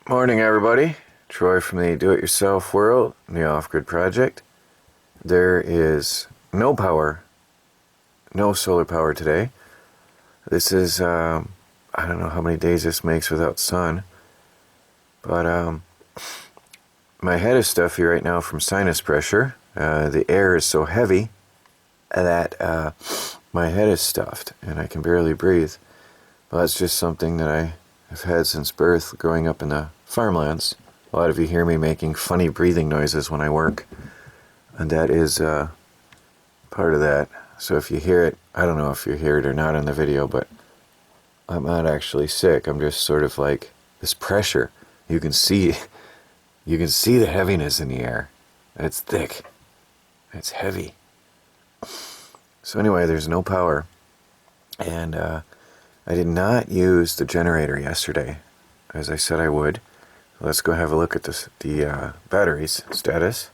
Morning, everybody. Troy from the Do-It-Yourself World, the Off-Grid Project. There is no power, no solar power today. This is, I don't know how many days this makes without sun, but my head is stuffy right now from sinus pressure. The air is so heavy that my head is stuffed and I can barely breathe. Well, that's just something that I've had since birth, growing up in the farmlands. A lot of you hear me making funny breathing noises when I work, and that is part of that. So if you hear it, I don't know if you hear it or not in the video, but I'm not actually sick. I'm just sort of like this pressure. You can see the heaviness in the air. It's thick. It's heavy. So anyway, there's no power, and I did not use the generator yesterday, as I said I would. Let's go have a look at the batteries status.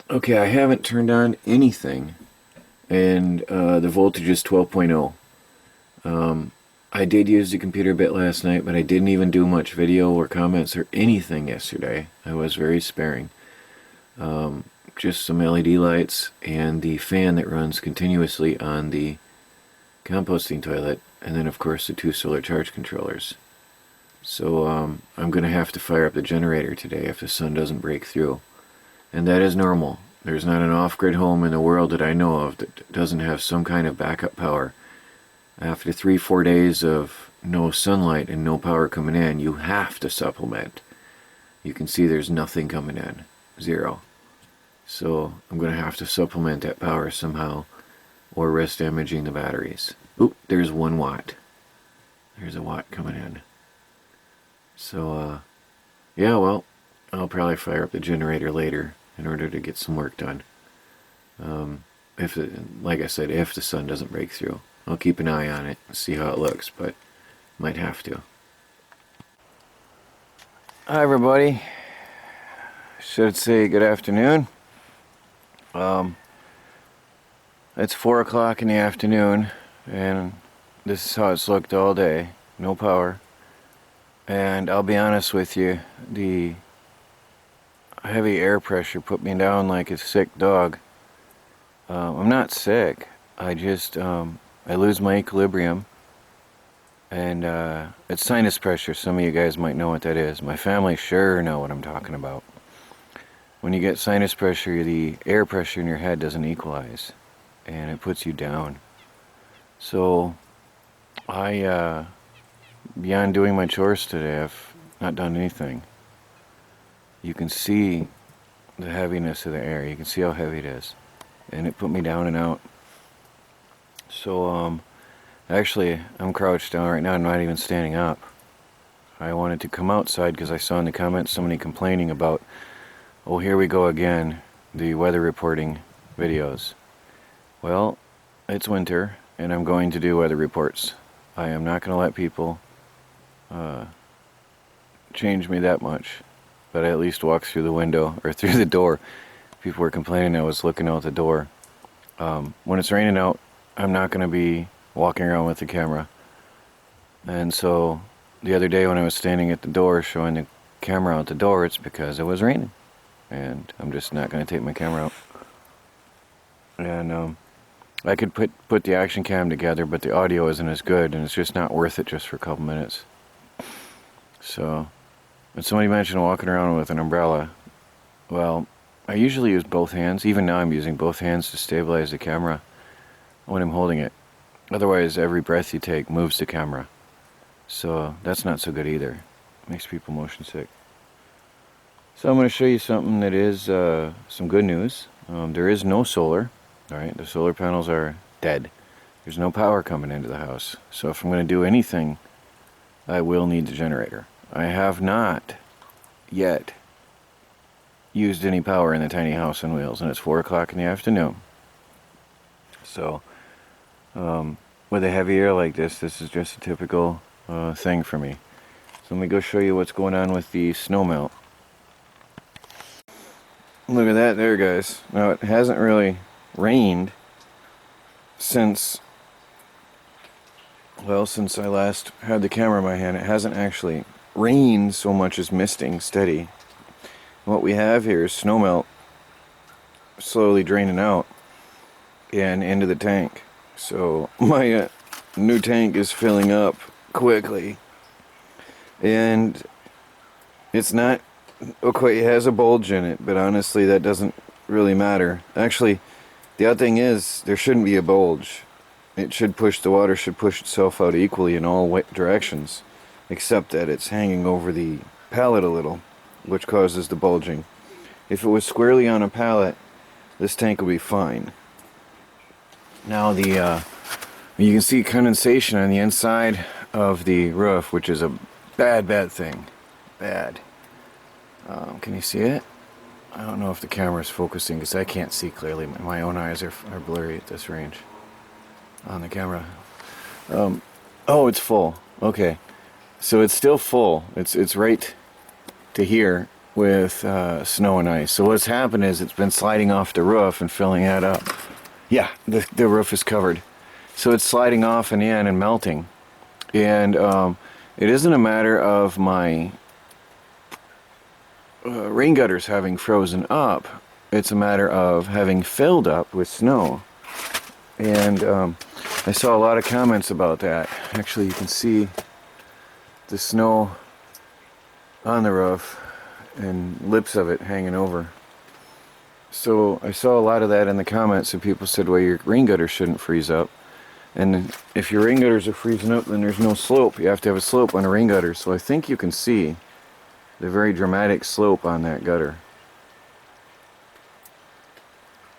Okay, I haven't turned on anything, and the voltage is 12.0. I did use the computer a bit last night, but I didn't even do much video or comments or anything yesterday. I was very sparing. Just some LED lights and the fan that runs continuously on the composting toilet, and then of course the two solar charge controllers. So I'm going to have to fire up the generator today if the sun doesn't break through. And that is normal. There's not an off-grid home in the world that I know of that doesn't have some kind of backup power. After 3-4 days of no sunlight and no power coming in, you have to supplement. You can see there's nothing coming in. Zero. So I'm going to have to supplement that power somehow, or risk damaging the batteries. Oop, there's 1 watt. There's a watt coming in. So, yeah, well, I'll probably fire up the generator later in order to get some work done. Like I said, if the sun doesn't break through. I'll keep an eye on it and see how it looks, but might have to. Hi, everybody. Should say good afternoon. It's 4 o'clock in the afternoon, and this is how it's looked all day. No power. And I'll be honest with you, the heavy air pressure put me down like a sick dog. I'm not sick. I just, I lose my equilibrium. And it's sinus pressure. Some of you guys might know what that is. My family sure know what I'm talking about. When you get sinus pressure, the air pressure in your head doesn't equalize, and it puts you down. So beyond doing my chores today, I've not done anything. You can see the heaviness of the air. You can see how heavy it is, and it put me down and out. So actually, I'm crouched down right now. I'm not even standing up. I wanted to come outside because I saw in the comments somebody complaining about, oh, here we go again, the weather reporting videos. Well, it's winter, and I'm going to do weather reports. I am not going to let people change me that much, but I at least walk through the window, or through the door. People were complaining I was looking out the door. When it's raining out, I'm not going to be walking around with the camera. And so, the other day when I was standing at the door showing the camera out the door, it's because it was raining. And I'm just not going to take my camera out. And I could put the action cam together, but the audio isn't as good, and it's just not worth it just for a couple minutes. So, when somebody mentioned walking around with an umbrella, well, I usually use both hands. Even now I'm using both hands to stabilize the camera when I'm holding it. Otherwise, every breath you take moves the camera. So, that's not so good either. It makes people motion sick. So I'm going to show you something that is some good news. There is no solar. Alright, the solar panels are dead. There's no power coming into the house. So if I'm going to do anything, I will need the generator. I have not yet used any power in the tiny house on wheels, and it's 4 o'clock in the afternoon. So with a heavy air like this is just a typical thing for me. So let me go show you what's going on with the snow melt. Look at that there, guys. Now, it hasn't really rained since Well, since I last had the camera in my hand, it hasn't actually rained so much as misting steady. What we have here is snowmelt slowly draining out and into the tank. So my new tank is filling up quickly, and it's not okay. It has a bulge in it, but honestly, that doesn't really matter. Actually, the odd thing is there shouldn't be a bulge. The water should push itself out equally in all directions, except that it's hanging over the pallet a little, which causes the bulging. If it was squarely on a pallet, this tank would be fine. Now you can see condensation on the inside of the roof, which is a bad thing. Bad. Can you see it? I don't know if the camera is focusing because I can't see clearly. My own eyes are blurry at this range on the camera. Oh, it's full. Okay, so it's still full. It's right to here with snow and ice. So what's happened is it's been sliding off the roof and filling that up. Yeah, the roof is covered. So it's sliding off and in and melting. And it isn't a matter of my rain gutters having frozen up. It's a matter of having filled up with snow. And I saw a lot of comments about that. Actually, you can see the snow on the roof and lips of it hanging over. So I saw a lot of that in the comments, and people said, well, your rain gutters shouldn't freeze up. And if your rain gutters are freezing up, then there's no slope. You have to have a slope on a rain gutter. So I think you can see the very dramatic slope on that gutter.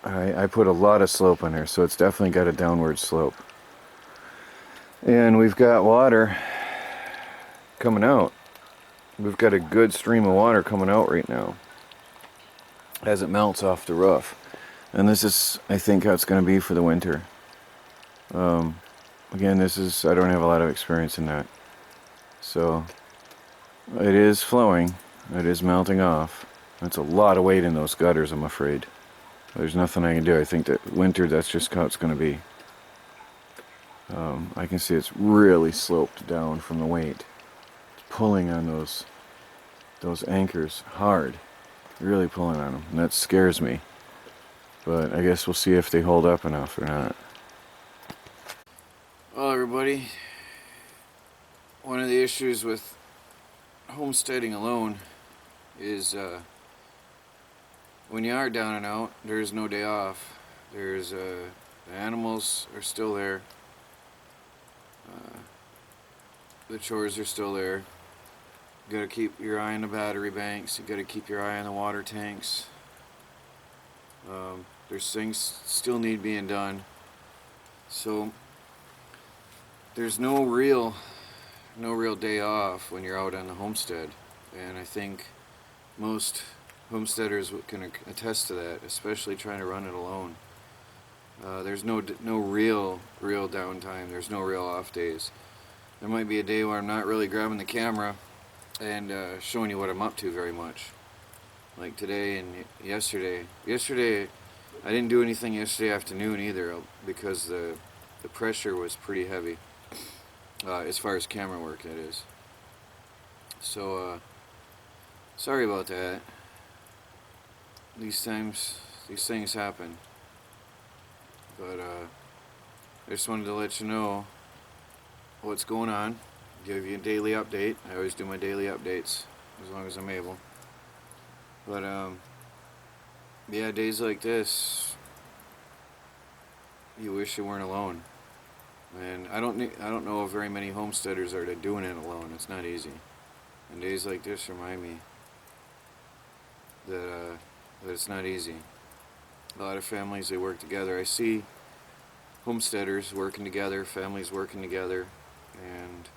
I put a lot of slope on there, so it's definitely got a downward slope. And we've got water coming out. We've got a good stream of water coming out right now as it melts off the roof. And this is, I think, how it's going to be for the winter. Again, I don't have a lot of experience in that. So, it is flowing. It is melting off. That's a lot of weight in those gutters, I'm afraid. There's nothing I can do. I think that winter, that's just how it's going to be. I can see it's really sloped down from the weight. It's pulling on those anchors hard. Really pulling on them. And that scares me. But I guess we'll see if they hold up enough or not. Well, everybody, one of the issues with homesteading alone is when you are down and out, there's no day off. The animals are still there. The chores are still there. You gotta keep your eye on the battery banks. You gotta keep your eye on the water tanks. There's things still need being done. So there's no real day off when you're out on the homestead, and I think most homesteaders can attest to that, especially trying to run it alone. There's no real downtime. There's no real off days. There might be a day where I'm not really grabbing the camera and showing you what I'm up to very much, like today and yesterday. Yesterday, I didn't do anything yesterday afternoon either because the pressure was pretty heavy. As far as camera work, that is. So, sorry about that. These things happen. But, I just wanted to let you know what's going on. Give you a daily update. I always do my daily updates, as long as I'm able. But, yeah, days like this, you wish you weren't alone. And I don't know of very many homesteaders that are doing it alone. It's not easy. And days like this remind me that it's not easy. A lot of families, they work together. I see homesteaders working together, families working together, and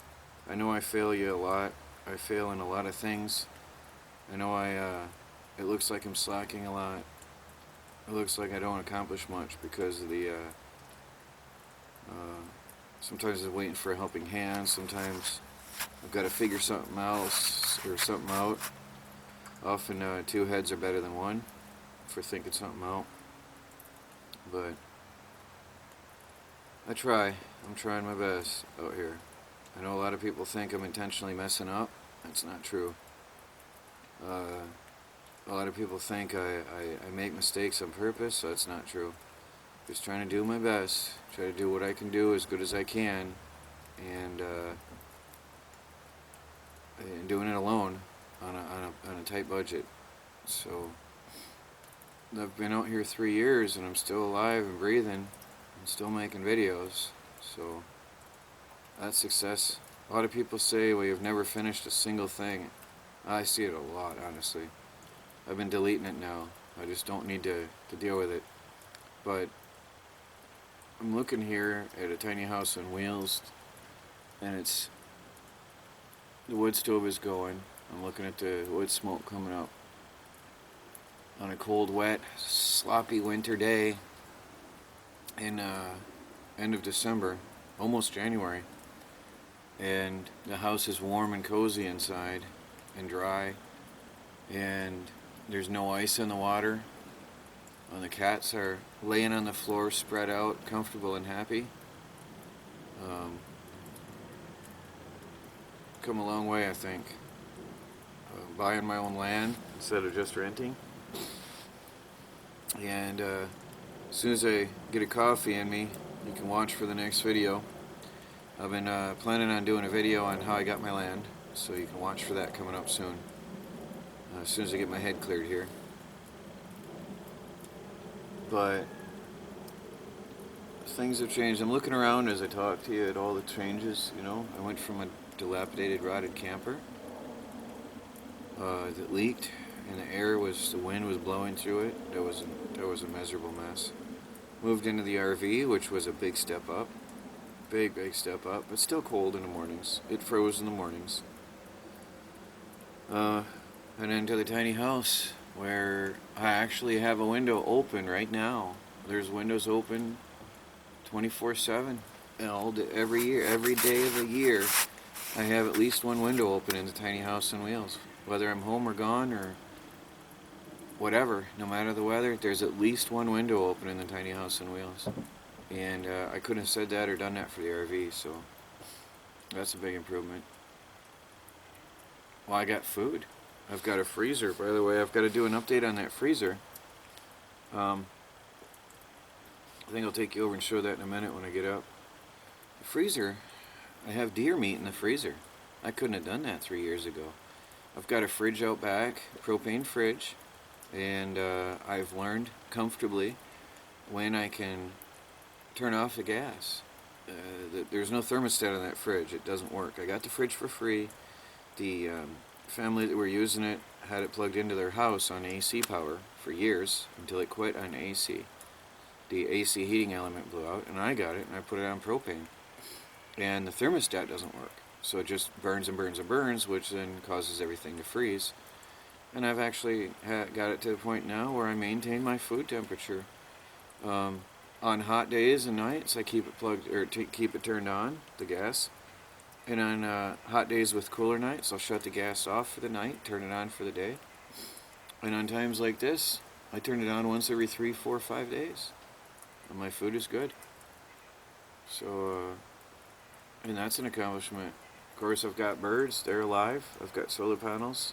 I know I fail you a lot. I fail in a lot of things. I know it looks like I'm slacking a lot. It looks like I don't accomplish much because of the sometimes I'm waiting for a helping hand. Sometimes I've got to figure something else or something out. Often two heads are better than one for thinking something out. But I try. I'm trying my best out here. I know a lot of people think I'm intentionally messing up. That's not true. A lot of people think I make mistakes on purpose. So that's not true. Just trying to do my best. Try to do what I can do as good as I can. And doing it alone on a tight budget. So I've been out here 3 years and I'm still alive and breathing and still making videos. So that's success. A lot of people say, well, you've never finished a single thing. I see it a lot, honestly. I've been deleting it now. I just don't need to deal with it. But I'm looking here at a tiny house on wheels, and the wood stove is going. I'm looking at the wood smoke coming up on a cold, wet, sloppy winter day in end of December, almost January. And the house is warm and cozy inside and dry, and there's no ice in the water. And the cats are laying on the floor, spread out, comfortable and happy. Come a long way, I think. Buying my own land instead of just renting. And as soon as I get a coffee in me, you can watch for the next video. I've been planning on doing a video on how I got my land, so you can watch for that coming up soon. As soon as I get my head cleared here. But things have changed. I'm looking around as I talk to you at all the changes, you know. I went from a dilapidated, rotted camper that leaked, and the wind was blowing through it. That was a miserable mess. Moved into the RV, which was a big step up. Big step up, but still cold in the mornings. It froze in the mornings. And into the tiny house where I actually have a window open right now. There's windows open 24/7. Every day of the year, I have at least one window open in the tiny house on wheels. Whether I'm home or gone or whatever, no matter the weather, there's at least one window open in the tiny house on wheels. And I couldn't have said that or done that for the RV, so that's a big improvement. Well, I got food. I've got a freezer, by the way. I've got to do an update on that freezer. I think I'll take you over and show that in a minute when I get up. The freezer, I have deer meat in the freezer. I couldn't have done that 3 years ago. I've got a fridge out back, a propane fridge, and I've learned comfortably when I can turn off the gas. There's no thermostat on that fridge. It doesn't work. I got the fridge for free. The family that were using it had it plugged into their house on AC power for years until it quit on AC. The AC heating element blew out, and I got it and I put it on propane. And the thermostat doesn't work. So it just burns and burns and burns, which then causes everything to freeze. And I've actually got it to the point now where I maintain my food temperature. On hot days and nights, I keep it plugged or keep it turned on, the gas. And on hot days with cooler nights, I'll shut the gas off for the night, turn it on for the day. And on times like this, I turn it on once every 3, 4, 5 days. And my food is good. So, and that's an accomplishment. Of course, I've got birds, they're alive. I've got solar panels.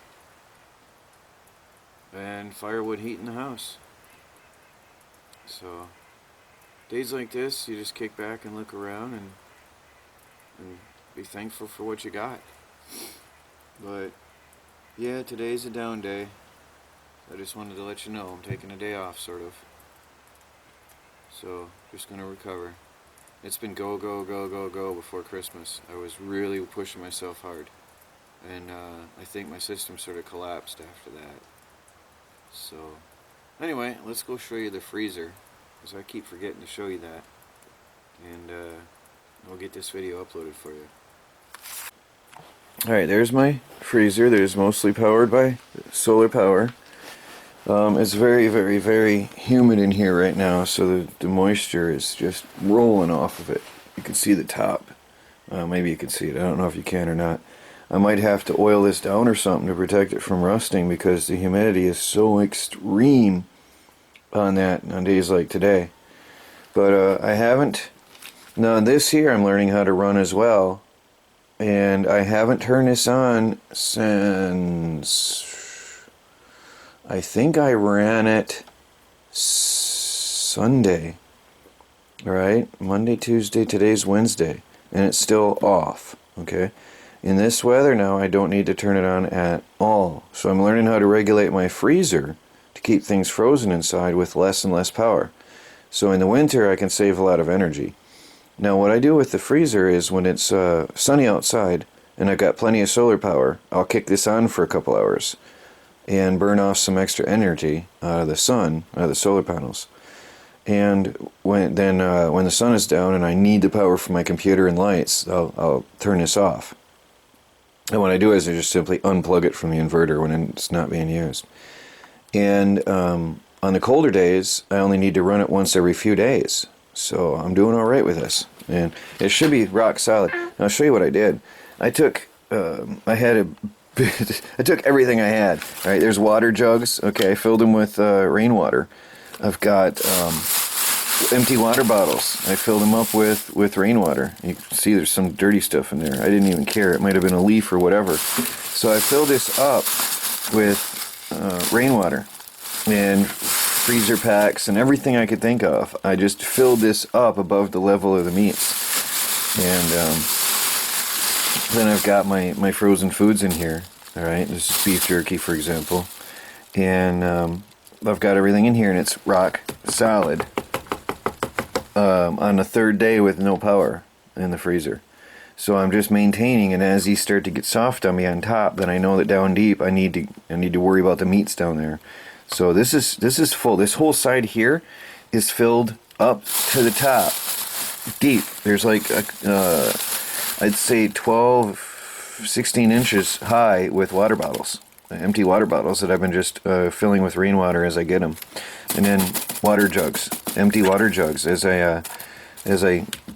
And firewood heat in the house. So, days like this, you just kick back and look around and be thankful for what you got. But yeah, today's a down day. I just wanted to let you know I'm taking a day off, sort of. So just gonna recover. It's been go before Christmas. I was really pushing myself hard, and I think my system sort of collapsed after that. So anyway, let's go show you the freezer, because I keep forgetting to show you that, and we'll get this video uploaded for you. Alright, there's my freezer. There's mostly powered by solar power. It's very humid in here right now, so the moisture is just rolling off of it. You can see the top. Maybe you can see it. I don't know if you can or not. I might have to oil this down or something to protect it from rusting, because the humidity is so extreme on that on days like today. But I haven't. Now this here I'm learning how to run as well. And I haven't turned this on since I think I ran it Sunday. Right? Monday, Tuesday, today's Wednesday. And it's still off. Okay? In this weather now, I don't need to turn it on at all. So I'm learning how to regulate my freezer to keep things frozen inside with less and less power. So in the winter, I can save a lot of energy. Now what I do with the freezer is when it's sunny outside and I've got plenty of solar power, I'll kick this on for a couple hours and burn off some extra energy out of the sun, out of the solar panels. And when the sun is down and I need the power for my computer and lights, I'll turn this off. And what I do is I just simply unplug it from the inverter when it's not being used. And on the colder days, I only need to run it once every few days. So I'm doing all right with this, and it should be rock solid. And I'll show you what I did. I took I took everything I had. All right, there's water jugs. Okay, I filled them with rainwater. I've got empty water bottles. I filled them up with rainwater. You can see there's some dirty stuff in there. I didn't even care. It might have been a leaf or whatever. So I filled this up with rainwater and freezer packs and everything I could think of. I just filled this up above the level of the meats. And then I've got my frozen foods in here. Alright, this is beef jerky, for example. And I've got everything in here and it's rock solid on the third day with no power in the freezer. So I'm just maintaining, and as these start to get soft on me on top, then I know that down deep I need to worry about the meats down there. So this is full. This whole side here is filled up to the top, deep. There's like I'd say 12, 16 inches high with water bottles, empty water bottles that I've been just filling with rainwater as I get them, and then water jugs, empty water jugs as I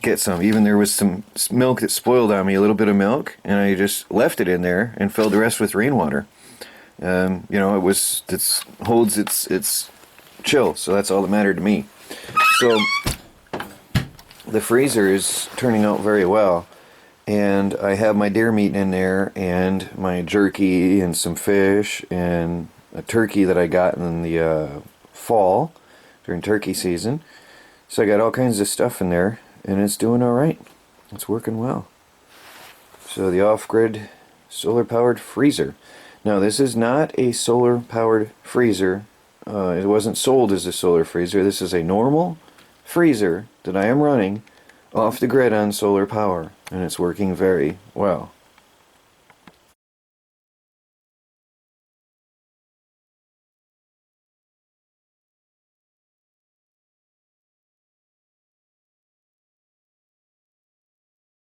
get some. Even there was some milk that spoiled on me, a little bit of milk, and I just left it in there and filled the rest with rainwater. You know, it holds its chill, so that's all that mattered to me. So the freezer is turning out very well, and I have my deer meat in there, and my jerky, and some fish, and a turkey that I got in the fall during turkey season. So I got all kinds of stuff in there, and it's doing all right. It's working well. So the off-grid solar-powered freezer. Now, this is not a solar-powered freezer. It wasn't sold as a solar freezer. This is a normal freezer that I am running off the grid on solar power, and it's working very well.